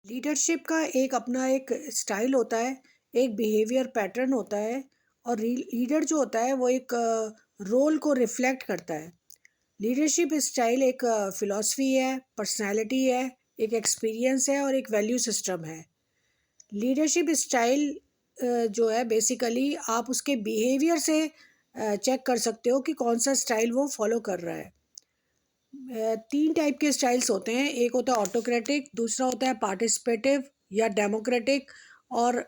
Leadership का एक अपना एक स्टाइल होता है, एक बिहेवियर पैटर्न होता है और लीडर जो होता है वो एक रोल को रिफ्लेक्ट करता है। लीडरशिप स्टाइल एक फिलॉसफी है, पर्सनालिटी है, एक एक्सपीरियंस है और एक वैल्यू सिस्टम है। लीडरशिप स्टाइल जो है बेसिकली आप उसके बिहेवियर से चेक कर सकते हो कि कौन सा स्टाइल वो फॉलो कर रहा है। तीन टाइप के स्टाइल्स होते हैं, एक होता है ऑटोक्रेटिक, दूसरा होता है पार्टिसिपेटिव या डेमोक्रेटिक और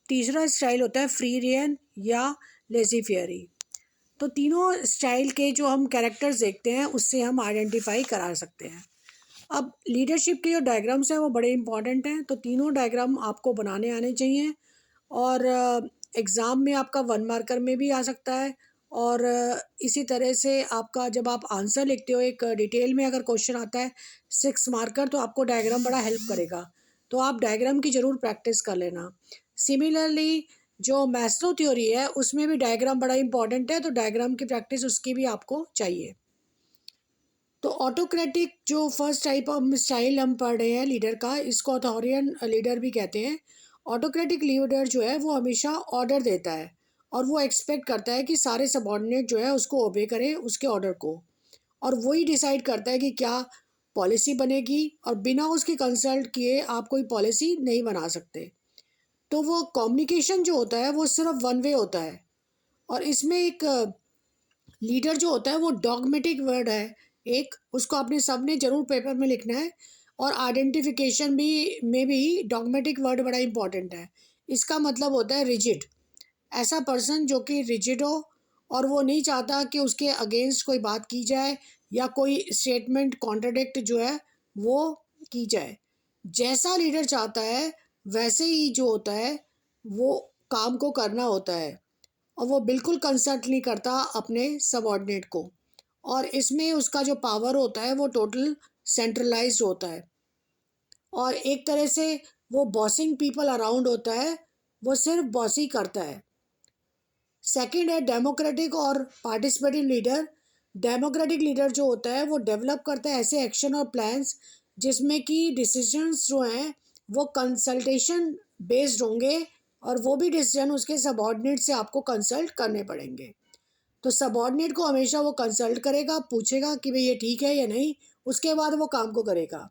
तीसरा स्टाइल होता है फ्री रियन या लेजी फेयरी। तो तीनों स्टाइल के जो हम कैरेक्टर्स देखते हैं उससे हम आइडेंटिफाई करा सकते हैं। अब लीडरशिप के जो डायग्राम्स हैं वो बड़े इंपॉर्टेंट हैं, तो तीनों डायग्राम आपको बनाने आने चाहिए और एग्ज़ाम में आपका 1 मार्कर में भी आ सकता है और इसी तरह से आपका जब आप आंसर लिखते हो एक डिटेल में अगर क्वेश्चन आता है 6 मार्कर, तो आपको डायग्राम बड़ा हेल्प करेगा। तो आप डायग्राम की ज़रूर प्रैक्टिस कर लेना। सिमिलरली जो मैस्लो थ्योरी है उसमें भी डायग्राम बड़ा इंपॉर्टेंट है, तो डायग्राम की प्रैक्टिस उसकी भी आपको चाहिए। तो ऑटोक्रेटिक जो फर्स्ट टाइप ऑफ स्टाइल हम पढ़ रहे हैं लीडर का, इसको अथॉरियन लीडर भी कहते हैं। ऑटोक्रेटिक लीडर जो है वो हमेशा ऑर्डर देता है और वो एक्सपेक्ट करता है कि सारे सबॉर्डिनेट जो है उसको ओबे करें उसके ऑर्डर को, और वही डिसाइड करता है कि क्या पॉलिसी बनेगी और बिना उसकी कंसल्ट किए आप कोई पॉलिसी नहीं बना सकते। तो वो कम्युनिकेशन जो होता है वो सिर्फ वन वे होता है और इसमें एक लीडर जो होता है वो डॉगमेटिक वर्ड है, एक उसको आपने सबने जरूर पेपर में लिखना है। और आइडेंटिफिकेशन भी में भी डॉगमेटिक वर्ड बड़ा इंपॉर्टेंट है। इसका मतलब होता है रिजिड, ऐसा पर्सन जो कि रिजिड हो और वो नहीं चाहता कि उसके अगेंस्ट कोई बात की जाए या कोई स्टेटमेंट कॉन्ट्राडिक्ट जो है वो की जाए। जैसा लीडर चाहता है वैसे ही जो होता है वो काम को करना होता है और वो बिल्कुल कंसल्ट नहीं करता अपने सबऑर्डिनेट को। और इसमें उसका जो पावर होता है वो टोटल सेंट्रलाइज्ड होता है और एक तरह से वो बॉसिंग पीपल अराउंड होता है, वो सिर्फ बॉस ही करता है। सेकंड है डेमोक्रेटिक और पार्टिसिपेटिव लीडर। डेमोक्रेटिक लीडर जो होता है वो डेवलप करता है ऐसे एक्शन और प्लान्स जिसमें कि डिसीजंस जो हैं वो कंसल्टेशन बेस्ड होंगे और वो भी डिसीजन उसके सबऑर्डिनेट से आपको कंसल्ट करने पड़ेंगे। तो सबऑर्डिनेट को हमेशा वो कंसल्ट करेगा, पूछेगा कि भाई ये ठीक है या नहीं, उसके बाद वो काम को करेगा।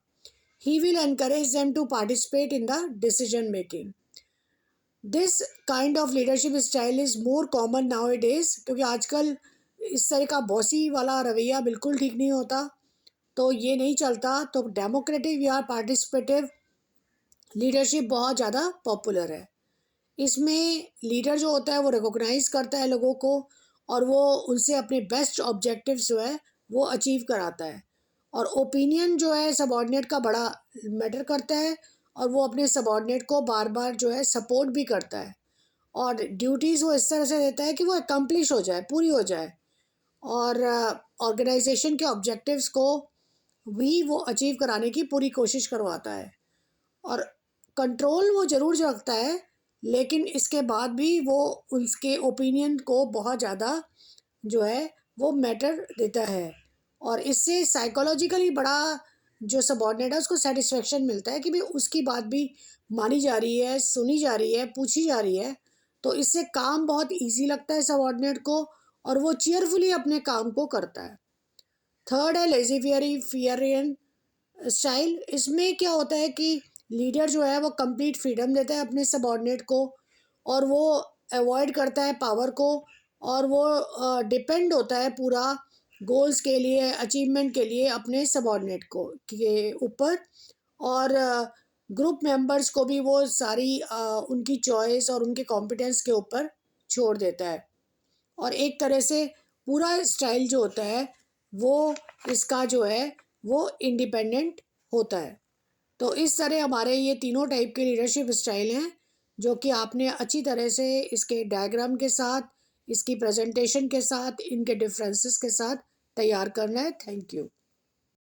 He will encourage them to participate in the decision making. This kind of leadership style is more common nowadays, क्योंकि आजकल इस तरह का बॉसी वाला रवैया बिल्कुल ठीक नहीं होता, तो ये नहीं चलता। तो डेमोक्रेटिक या पार्टिसिपेटिव लीडरशिप बहुत ज़्यादा पॉपुलर है। इसमें लीडर जो होता है वो रिकॉग्नाइज करता है लोगों को और वो उनसे अपने बेस्ट ऑब्जेक्टिव्स जो है वो अचीव कराता है। और ओपिनियन जो है सबॉर्डिनेट का बड़ा मैटर करता है और वो अपने सबॉर्डिनेट को बार बार जो है सपोर्ट भी करता है और ड्यूटीज़ वो इस तरह से देता है कि वो अकम्प्लिश हो जाए, पूरी हो जाए और ऑर्गेनाइजेशन के ऑब्जेक्टिव्स को भी वो अचीव कराने की पूरी कोशिश करवाता है। और कंट्रोल वो ज़रूर रखता है, लेकिन इसके बाद भी वो उसके ओपिनियन को बहुत ज़्यादा जो है वो मैटर देता है और इससे साइकोलॉजिकली बड़ा जो सबॉर्डिनेट है उसको सेटिस्फेक्शन मिलता है कि भाई उसकी बात भी मानी जा रही है, सुनी जा रही है, पूछी जा रही है। तो इससे काम बहुत इजी लगता है सबॉर्डिनेट को और वो चीयरफुली अपने काम को करता है। थर्ड है लेजी फियरियन स्टाइल। इसमें क्या होता है कि लीडर जो है वो कंप्लीट फ्रीडम देता है अपने सबॉर्डिनेट को और वो अवॉइड करता है पावर को और वो डिपेंड होता है पूरा गोल्स के लिए, अचीवमेंट के लिए अपने सबॉर्डिनेट को के ऊपर। और ग्रुप मेंबर्स को भी वो सारी उनकी चॉइस और उनके कॉम्पिटेंस के ऊपर छोड़ देता है और एक तरह से पूरा स्टाइल जो होता है वो इसका जो है वो इंडिपेंडेंट होता है। तो इस तरह हमारे ये तीनों टाइप के लीडरशिप स्टाइल हैं जो कि आपने अच्छी तरह से इसके डायग्राम के साथ, इसकी प्रेजेंटेशन के साथ, इनके डिफरेंसेस के साथ तैयार करना है। Thank you.